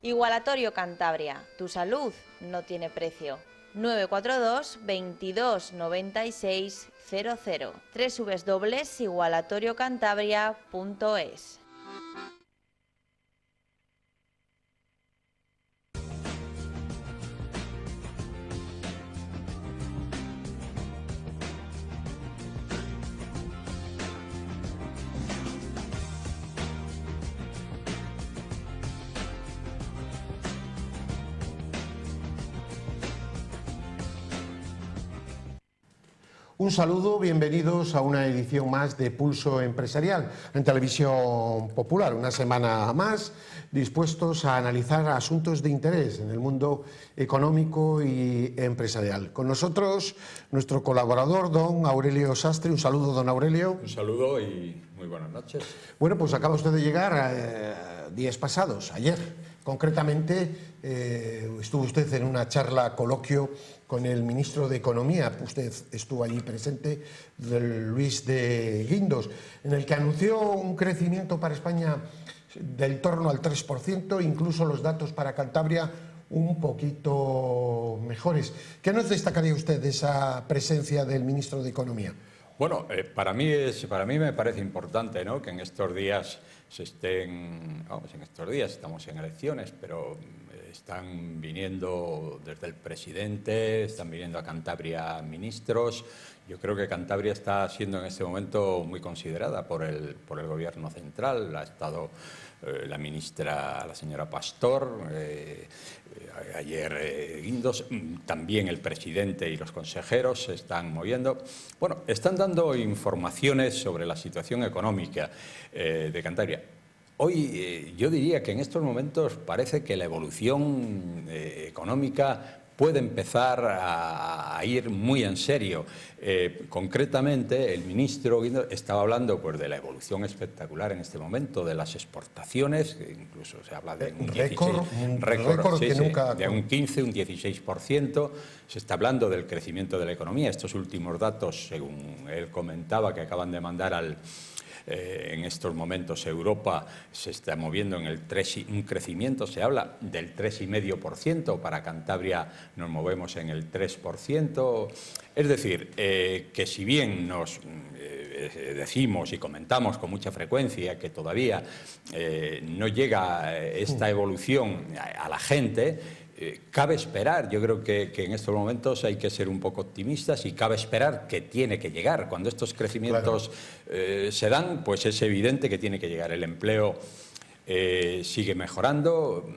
Igualatorio Cantabria, tu salud no tiene precio. 942 22 96 00 www.igualatoriocantabria.es. Un saludo, bienvenidos a una edición más de Pulso Empresarial en Televisión Popular. Una semana más dispuestos a analizar asuntos de interés en el mundo económico y empresarial. Con nosotros nuestro colaborador, don Aurelio Sastre. Un saludo, don Aurelio. Un saludo y muy buenas noches. Bueno, pues acaba usted de llegar días pasados, ayer. Concretamente, estuvo usted en una charla, coloquio, con el ministro de Economía, usted estuvo allí presente, Luis de Guindos, en el que anunció un crecimiento para España del torno al 3%, incluso los datos para Cantabria un poquito mejores. ¿Qué nos destacaría usted de esa presencia del ministro de Economía? Bueno, para mí me parece importante, ¿no?, que en estos días estamos en elecciones, pero están viniendo desde el presidente, están viniendo a Cantabria ministros. Yo creo que Cantabria está siendo en este momento muy considerada por el Gobierno central. Ha estado la ministra, la señora Pastor, ayer Guindos, también el presidente y los consejeros se están moviendo. Bueno, están dando informaciones sobre la situación económica de Cantabria. Hoy yo diría que en estos momentos parece que la evolución económica puede empezar a ir muy en serio. Concretamente, el ministro Guindos estaba hablando pues, de la evolución espectacular en este momento de las exportaciones, que incluso se habla de un récord sí, de un 15, un 16%. Se está hablando del crecimiento de la economía. Estos últimos datos, según él comentaba, que acaban de mandar en estos momentos Europa se está moviendo en un crecimiento, se habla del 3,5%, para Cantabria nos movemos en el 3%, es decir, que si bien nos decimos y comentamos con mucha frecuencia que todavía no llega esta evolución a la gente, cabe esperar. Yo creo que en estos momentos hay que ser un poco optimistas y cabe esperar que tiene que llegar. Cuando estos crecimientos se dan, pues es evidente que tiene que llegar. El empleo sigue mejorando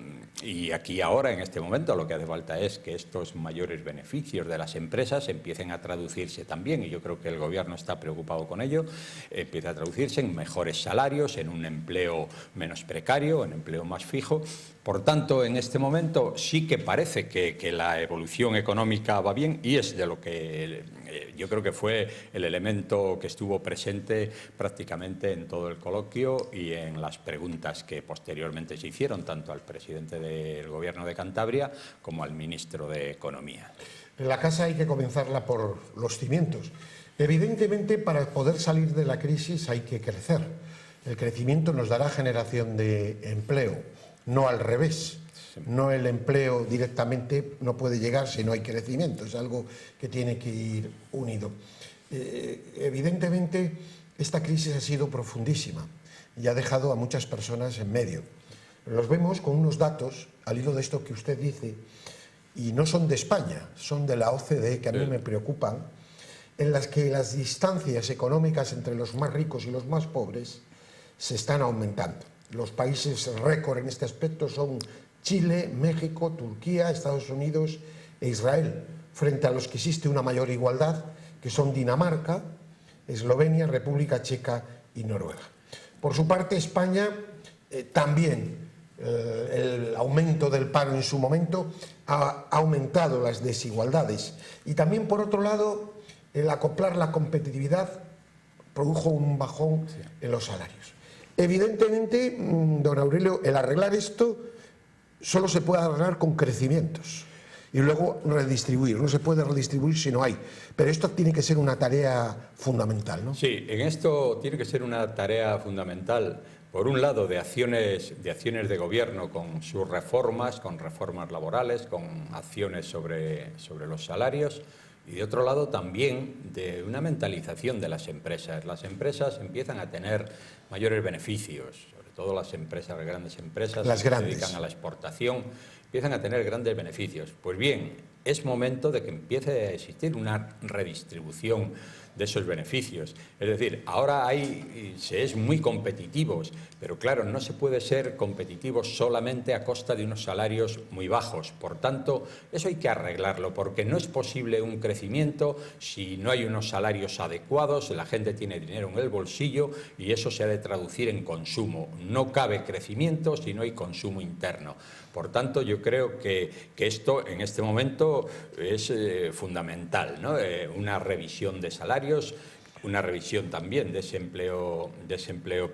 y aquí ahora, en este momento, lo que hace falta es que estos mayores beneficios de las empresas empiecen a traducirse también, y yo creo que el Gobierno está preocupado con ello, empieza a traducirse en mejores salarios, en un empleo menos precario, en empleo más fijo. Por tanto, en este momento sí que parece que la evolución económica va bien, y es de lo que yo creo que fue el elemento que estuvo presente prácticamente en todo el coloquio y en las preguntas que posteriormente se hicieron tanto al presidente del Gobierno de Cantabria como al ministro de Economía. La casa hay que comenzarla por los cimientos. Evidentemente, para poder salir de la crisis hay que crecer. El crecimiento nos dará generación de empleo, no al revés. No, el empleo directamente no puede llegar si no hay crecimiento, es algo que tiene que ir unido. Evidentemente, esta crisis ha sido profundísima y ha dejado a muchas personas en medio. Los vemos con unos datos, al hilo de esto que usted dice, y no son de España, son de la OCDE, que a mí me preocupan, en las que las distancias económicas entre los más ricos y los más pobres se están aumentando. Los países récord en este aspecto son Chile, México, Turquía, Estados Unidos e Israel, frente a los que existe una mayor igualdad, que son Dinamarca, Eslovenia, República Checa y Noruega. Por su parte, España también, el aumento del paro en su momento ha aumentado las desigualdades, y también, por otro lado, el acoplar la competitividad produjo un bajón en los salarios. Evidentemente, don Aurelio, el arreglar esto solo se puede arreglar con crecimientos. y luego redistribuir. No se puede redistribuir si no hay. Pero esto tiene que ser una tarea fundamental, ¿no? Sí, en esto tiene que ser una tarea fundamental, por un lado, de acciones de gobierno con sus reformas, con reformas laborales, con acciones sobre los salarios, y de otro lado también de una mentalización de las empresas. Las empresas empiezan a tener mayores beneficios, sobre todo las empresas, las grandes empresas que se dedican a la exportación, empiezan a tener grandes beneficios. Pues bien, es momento de que empiece a existir una redistribución de esos beneficios. Es decir, ahora se es muy competitivos, pero claro, no se puede ser competitivos solamente a costa de unos salarios muy bajos. Por tanto, eso hay que arreglarlo, porque no es posible un crecimiento si no hay unos salarios adecuados, la gente tiene dinero en el bolsillo y eso se ha de traducir en consumo. No cabe crecimiento si no hay consumo interno. Por tanto, yo creo que esto en este momento es fundamental, ¿no? Una revisión de salarios, una revisión también de ese empleo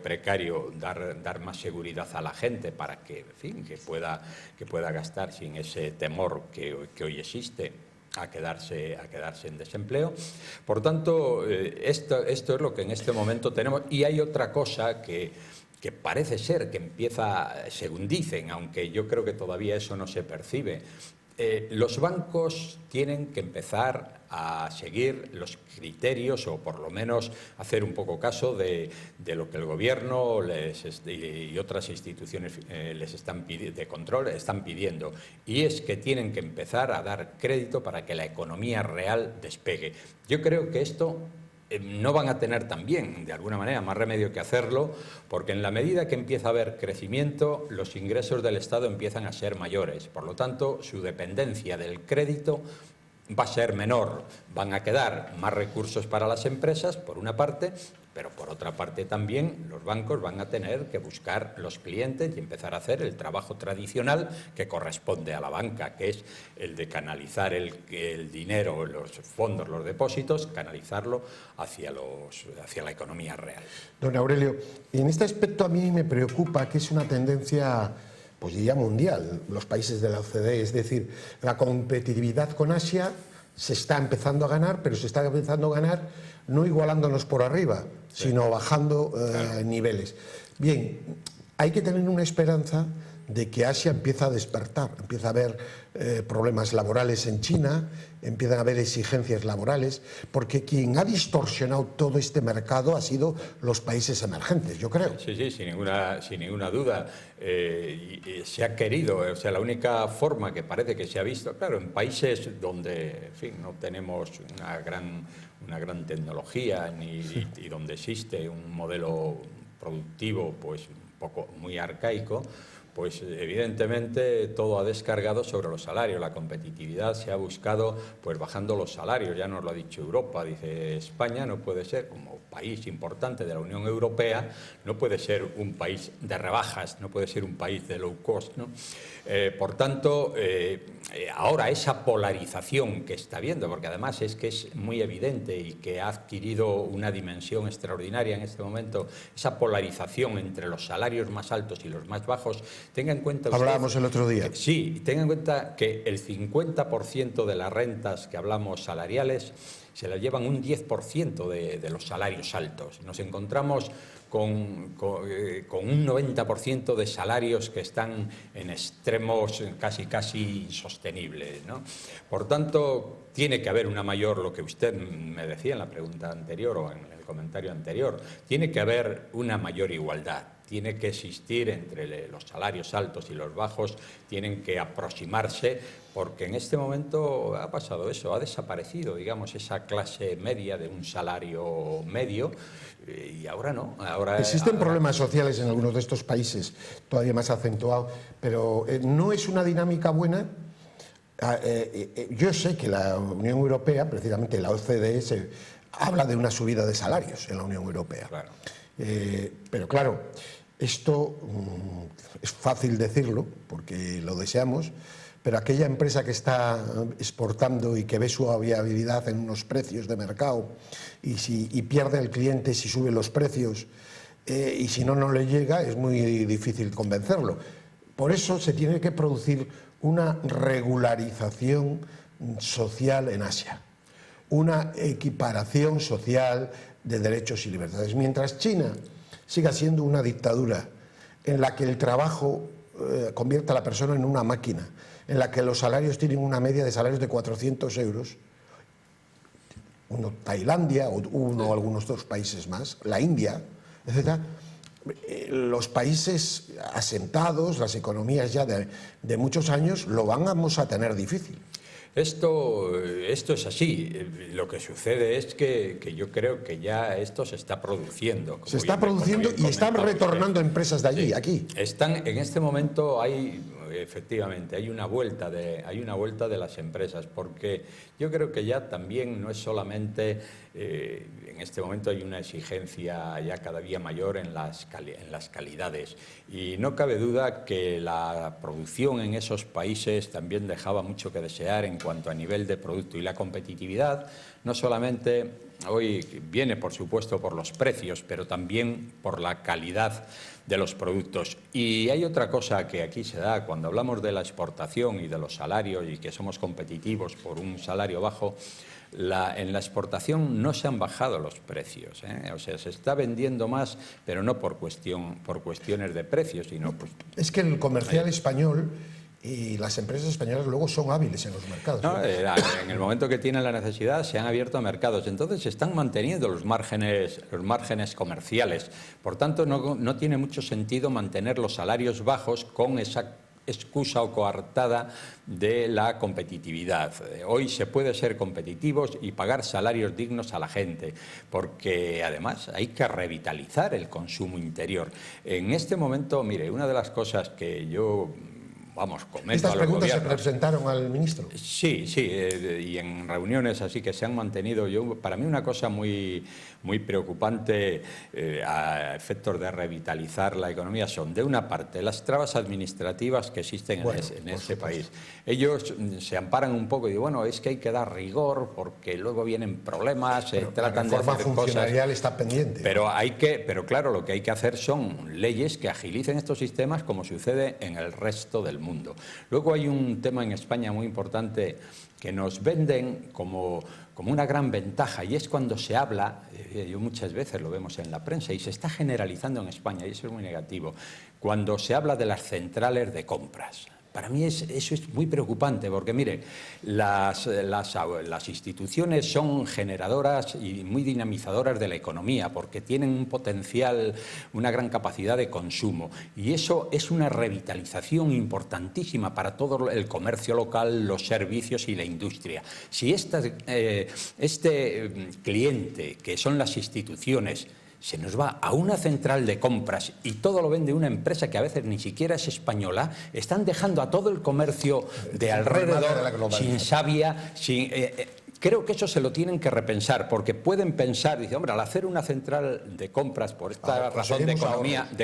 precario, dar más seguridad a la gente para que, en fin, que pueda gastar sin ese temor que hoy existe a quedarse en desempleo. Por tanto, esto es lo que en este momento tenemos. Y hay otra cosa que parece ser que empieza, según dicen, aunque yo creo que todavía eso no se percibe. Los bancos tienen que empezar a seguir los criterios, o por lo menos hacer un poco caso de lo que el gobierno y otras instituciones de control están pidiendo, y es que tienen que empezar a dar crédito para que la economía real despegue. Yo creo que esto no van a tener también, de alguna manera, más remedio que hacerlo, porque en la medida que empieza a haber crecimiento, los ingresos del Estado empiezan a ser mayores. Por lo tanto, su dependencia del crédito va a ser menor. Van a quedar más recursos para las empresas, por una parte, pero por otra parte también los bancos van a tener que buscar los clientes y empezar a hacer el trabajo tradicional que corresponde a la banca, que es el de canalizar el dinero, los fondos, los depósitos, canalizarlo hacia la economía real. Don Aurelio, en este aspecto a mí me preocupa que es una tendencia, pues diría mundial, los países de la OCDE, es decir, la competitividad con Asia se está empezando a ganar, pero se está empezando a ganar no igualándonos por arriba, sino bajando niveles. Bien, hay que tener una esperanza de que Asia empieza a despertar, empieza a haber problemas laborales en China, empiezan a haber exigencias laborales, porque quien ha distorsionado todo este mercado ha sido los países emergentes, yo creo. Sí, sin ninguna duda. Se ha querido, o sea, la única forma que parece que se ha visto, claro, en países donde, en fin, no tenemos una gran tecnología y donde existe un modelo productivo, pues un poco muy arcaico, pues evidentemente todo ha descargado sobre los salarios. La competitividad se ha buscado pues bajando los salarios, ya nos lo ha dicho Europa, dice España no puede ser, como país importante de la Unión Europea, no puede ser un país de rebajas, no puede ser un país de low cost, ¿no? Por tanto, ahora esa polarización que está viendo, porque además es que es muy evidente y que ha adquirido una dimensión extraordinaria en este momento, esa polarización entre los salarios más altos y los más bajos. Tenga en cuenta usted, hablábamos el otro día. Sí, tenga en cuenta que el 50% de las rentas que hablamos salariales se las llevan un 10% de los salarios altos. Nos encontramos con un 90% de salarios que están en extremos casi insostenibles, ¿no? Por tanto, tiene que haber una mayor, lo que usted me decía en la pregunta anterior o en el comentario anterior, tiene que haber una mayor igualdad. Tiene que existir entre los salarios altos y los bajos, tienen que aproximarse, porque en este momento ha pasado eso, ha desaparecido, digamos, esa clase media de un salario medio, y ahora no. Existen problemas sociales en algunos de estos países, todavía más acentuados, pero no es una dinámica buena. Yo sé que la Unión Europea, precisamente la OCDE, habla de una subida de salarios en la Unión Europea. Claro. Pero claro, esto es fácil decirlo porque lo deseamos, pero aquella empresa que está exportando y que ve su viabilidad en unos precios de mercado y pierde el cliente si sube los precios y si no le llega, es muy difícil convencerlo. Por eso se tiene que producir una regularización social en Asia, una equiparación social de derechos y libertades. Mientras China siga siendo una dictadura en la que el trabajo convierte a la persona en una máquina, en la que los salarios tienen una media de salarios de 400 euros, Tailandia o algunos otros países más, la India, etc., los países asentados, las economías ya de muchos años, lo vamos a tener difícil. Esto es así. Lo que sucede es que yo creo que ya esto se está produciendo. Se está produciendo y están retornando empresas de allí, sí, aquí. En este momento efectivamente, hay una vuelta de las empresas, porque yo creo que ya también no es solamente, en este momento hay una exigencia ya cada día mayor en las calidades, y no cabe duda que la producción en esos países también dejaba mucho que desear en cuanto a nivel de producto, y la competitividad no solamente hoy viene, por supuesto, por los precios, pero también por la calidad de los productos. Y hay otra cosa que aquí se da cuando hablamos de la exportación y de los salarios y que somos competitivos por un salario bajo. En la exportación no se han bajado los precios, ¿eh? O sea, se está vendiendo más, pero no por cuestiones de precios, sino pues... Es que el comercial español y las empresas españolas luego son hábiles en los mercados. No, en el momento que tienen la necesidad se han abierto mercados, entonces se están manteniendo los márgenes comerciales. Por tanto, no tiene mucho sentido mantener los salarios bajos con esa excusa o coartada de la competitividad. Hoy se puede ser competitivos y pagar salarios dignos a la gente, porque además hay que revitalizar el consumo interior. En este momento, mire, una de las cosas que yo... comento. ¿Estas preguntas se gobiernos. presentaron al ministro? Sí, y en reuniones así que se han mantenido. Para mí una cosa muy preocupante a efectos de revitalizar la economía son, de una parte, las trabas administrativas que existen en ese país. Ellos se amparan un poco y dicen, bueno, es que hay que dar rigor porque luego vienen problemas, tratan de hacer cosas. La reforma funcionarial está pendiente. Pero claro, lo que hay que hacer son leyes que agilicen estos sistemas como sucede en el resto del mundo. Luego hay un tema en España muy importante que nos venden como una gran ventaja, y es cuando se habla, yo muchas veces lo vemos en la prensa y se está generalizando en España, y eso es muy negativo, cuando se habla de las centrales de compras. Para mí eso es muy preocupante, porque mire, las instituciones son generadoras y muy dinamizadoras de la economía, porque tienen un potencial, una gran capacidad de consumo, y eso es una revitalización importantísima para todo el comercio local, los servicios y la industria. Si este cliente, que son las instituciones, se nos va a una central de compras y todo lo vende una empresa que a veces ni siquiera es española, están dejando a todo el comercio de alrededor sin savia, creo que eso se lo tienen que repensar, porque pueden pensar, dice, hombre, al hacer una central de compras por esta razón de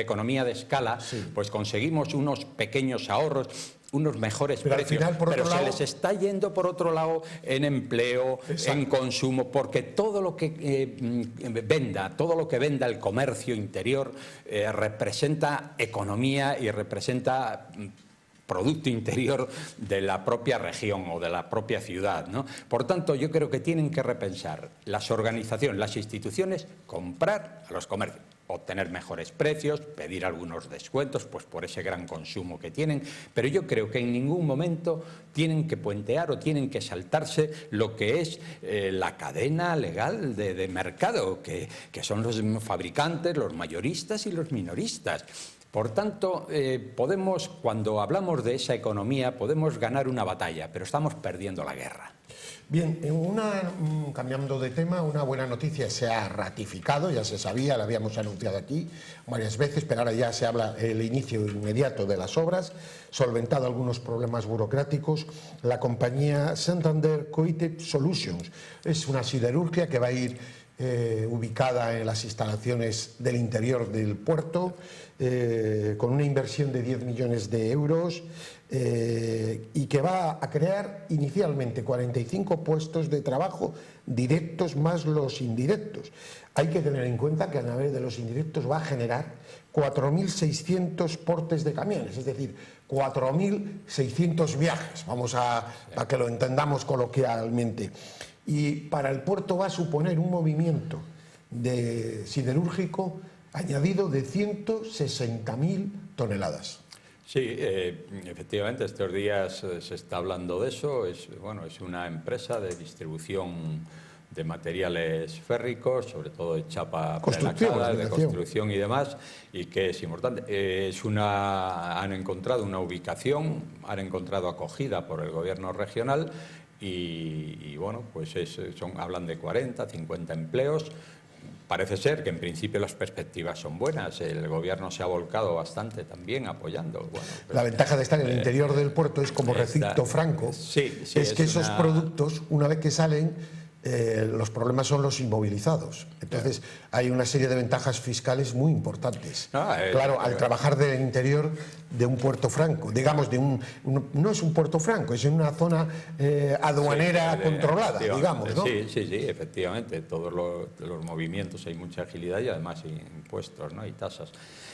economía de escala, sí, pues conseguimos unos pequeños ahorros, unos mejores precios, pero se les está yendo por otro lado en empleo, en consumo, porque todo lo que venda el comercio interior representa economía y representa Producto Interior de la propia región o de la propia ciudad, ¿no? Por tanto, yo creo que tienen que repensar las organizaciones, las instituciones, comprar a los comercios, obtener mejores precios, pedir algunos descuentos, pues por ese gran consumo que tienen, pero yo creo que en ningún momento tienen que puentear o tienen que saltarse lo que es la cadena legal de mercado, que son los fabricantes, los mayoristas y los minoristas. Por tanto, cuando hablamos de esa economía, podemos ganar una batalla, pero estamos perdiendo la guerra. Bien, cambiando de tema, una buena noticia: se ha ratificado, ya se sabía, la habíamos anunciado aquí varias veces, pero ahora ya se habla el inicio inmediato de las obras, solventado algunos problemas burocráticos. La compañía Santander Coated Solutions es una siderurgia que va a ir ubicada en las instalaciones del interior del puerto, con una inversión de 10 millones de euros y que va a crear inicialmente 45 puestos de trabajo directos más los indirectos. Hay que tener en cuenta que a través de los indirectos va a generar 4.600 portes de camiones, es decir, 4.600 viajes, para que lo entendamos coloquialmente. Y para el puerto va a suponer un movimiento de siderúrgico añadido de 160.000 toneladas. Sí, efectivamente, estos días se está hablando de eso. Es una empresa de distribución de materiales férricos, sobre todo de chapa prelacada, de construcción y demás, y que es importante. Han encontrado una ubicación, han encontrado acogida por el gobierno regional y bueno, pues hablan de 40, 50 empleos. Parece ser que en principio las perspectivas son buenas, el gobierno se ha volcado bastante también apoyando. Bueno, pues, la ventaja de estar en el interior del puerto es como recinto franco, es que esos productos, una vez que salen, los problemas son los inmovilizados. Entonces hay una serie de ventajas fiscales muy importantes. Claro, al trabajar del interior de un puerto franco, digamos, no es un puerto franco, es en una zona aduanera controlada, digamos, ¿no? Sí, efectivamente, todos los movimientos, hay mucha agilidad y además hay impuestos, ¿no? Y tasas.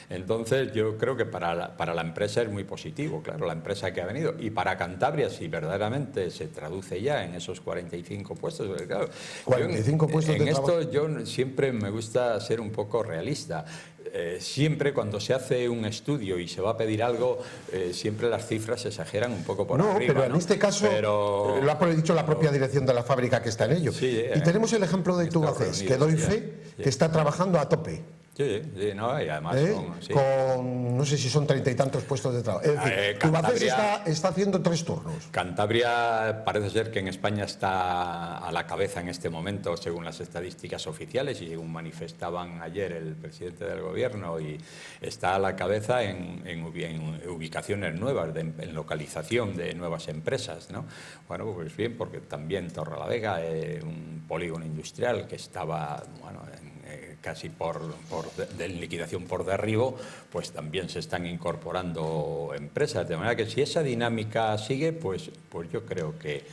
Entonces yo creo que para la empresa es muy positivo, claro, la empresa que ha venido. Y para Cantabria, si verdaderamente se traduce ya en esos 45 puestos, claro, 45 puestos de trabajo. En esto yo siempre me gusta ser un poco realista. Siempre cuando se hace un estudio y se va a pedir algo, siempre las cifras se exageran un poco por arriba. Pero en este caso lo ha dicho la propia dirección de la fábrica que está en ello. Y tenemos el ejemplo de Tubacex, que doy fe, que está trabajando a tope. Sí, no, y además con no sé si son 30 y tantos puestos de trabajo. Es decir, Tubacex está haciendo 3 turnos. Cantabria parece ser que en España está a la cabeza en este momento, según las estadísticas oficiales y según manifestaban ayer el presidente del gobierno, y está a la cabeza en ubicaciones nuevas, en localización de nuevas empresas, ¿no? Bueno, pues bien, porque también Torrelavega, un polígono industrial que estaba, casi de liquidación por derribo, pues también se están incorporando empresas, de manera que si esa dinámica sigue, pues yo creo que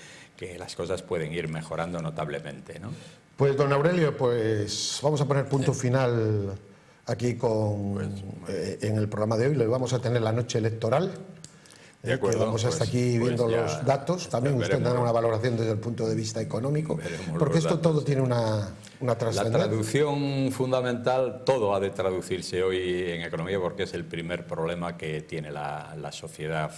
las cosas pueden ir mejorando notablemente, ¿no? Pues don Aurelio, pues vamos a poner punto final aquí en el programa de hoy. Lo vamos a tener la noche electoral. De acuerdo, vamos hasta aquí viendo los datos. También usted dará una valoración desde el punto de vista económico, porque esto todo tiene una trascendencia. La traducción fundamental, todo ha de traducirse hoy en economía, porque es el primer problema que tiene la sociedad,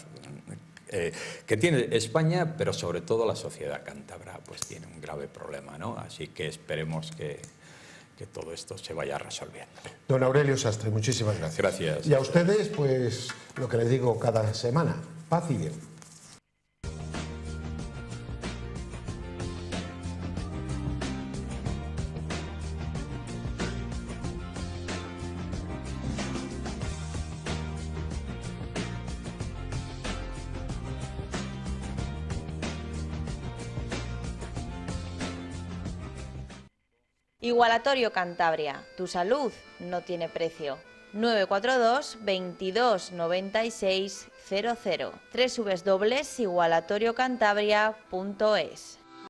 que tiene España, pero sobre todo la sociedad cántabra, pues tiene un grave problema, ¿no? Así que esperemos que todo esto se vaya resolviendo. Don Aurelio Sastre, muchísimas gracias. Gracias. Y a ustedes, pues lo que les digo cada semana, paz y bien. Igualatorio Cantabria, tu salud no tiene precio. 942 22 96 00 www.igualatoriocantabria.es